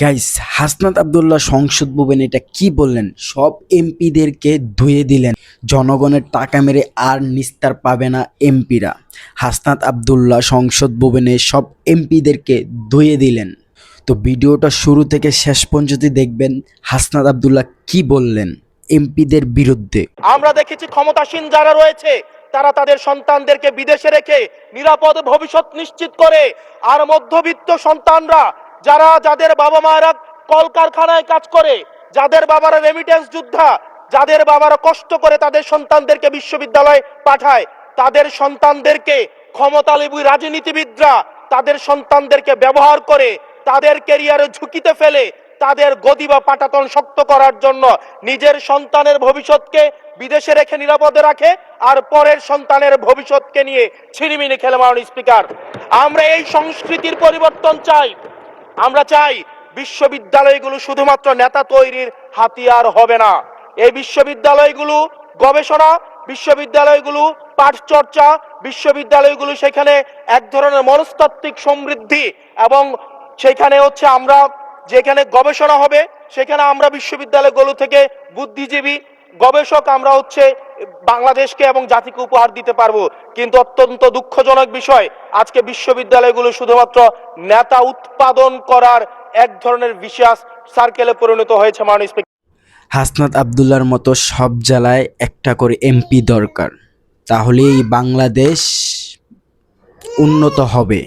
Guys, Hasnat Abdullah সংসদ ভবনে এটা কি বললেন? সব এমপিদেরকে ধুয়ে দিলেন। জনগণের টাকা মেরে আর নিস্তার পাবে না এমপিরা। হাসনাত আব্দুল্লাহ সংসদ ভবনে সব এমপিদেরকে ধুয়ে দিলেন। তো ভিডিওটা শুরু থেকে শেষ পর্যন্ত দেখবেন হাসনাত আব্দুল্লাহ কি বললেন এমপিদের বিরুদ্ধে। আমরা দেখেছি ক্ষমতাসীন যারা রয়েছে তারা তাদের সন্তানদেরকে বিদেশে রেখে নিরাপদ ভবিষ্যৎ নিশ্চিত করে, আর মধ্যবিত্ত সন্তানরা যাদের বাবা মায়েরা কলকারখানায় কাজ করে, যাদের বাবারা রেমিটেন্স যোদ্ধা, যাদের বাবারা কষ্ট করে তাদের সন্তানদেরকে বিশ্ববিদ্যালয়ে পাঠায়, তাদের সন্তানদেরকে ক্ষমতালোভী রাজনীতিবিদরা তাদের সন্তানদেরকে ব্যবহার করে তাদের ক্যারিয়ারে ঝুঁকিতে ফেলে তাদের গদি বা পাটাতন শক্ত করার জন্য নিজের সন্তানের ভবিষ্যৎকে বিদেশে রেখে নিরাপদে রাখে, আর পরের সন্তানের ভবিষ্যৎকে নিয়ে ছিনিমিনি খেলে। মাননীয় স্পিকার, আমরা এই সংস্কৃতির পরিবর্তন চাই। আমরা চাই বিশ্ববিদ্যালয়গুলো শুধুমাত্র নেতা তৈরির হাতিয়ার হবে না। এই বিশ্ববিদ্যালয়গুলো গবেষণা, বিশ্ববিদ্যালয়গুলো পাঠ চর্চা, বিশ্ববিদ্যালয়গুলো সেখানে এক ধরনের মনস্তাত্ত্বিক সমৃদ্ধি, এবং সেখানে আমরা যেখানে গবেষণা হবে সেখানে আমরা বিশ্ববিদ্যালয়গুলো থেকে বুদ্ধিজীবী গবেষক আমরা বাংলাদেশকে এবং জাতিকে উপহার দিতে পারবো। কিন্তু অত্যন্ত দুঃখজনক বিষয়, আজকে বিশ্ববিদ্যালয়গুলো শুধুমাত্র নেতা উৎপাদন করার এক ধরনের বিশেষ সার্কেলে পরিণত হয়েছে। মাননীয় স্পিকার, হাসনাত আব্দুল্লাহর মতো সব জেলায় একটা করে এমপি দরকার, তাহলেই বাংলাদেশ উন্নত হবে।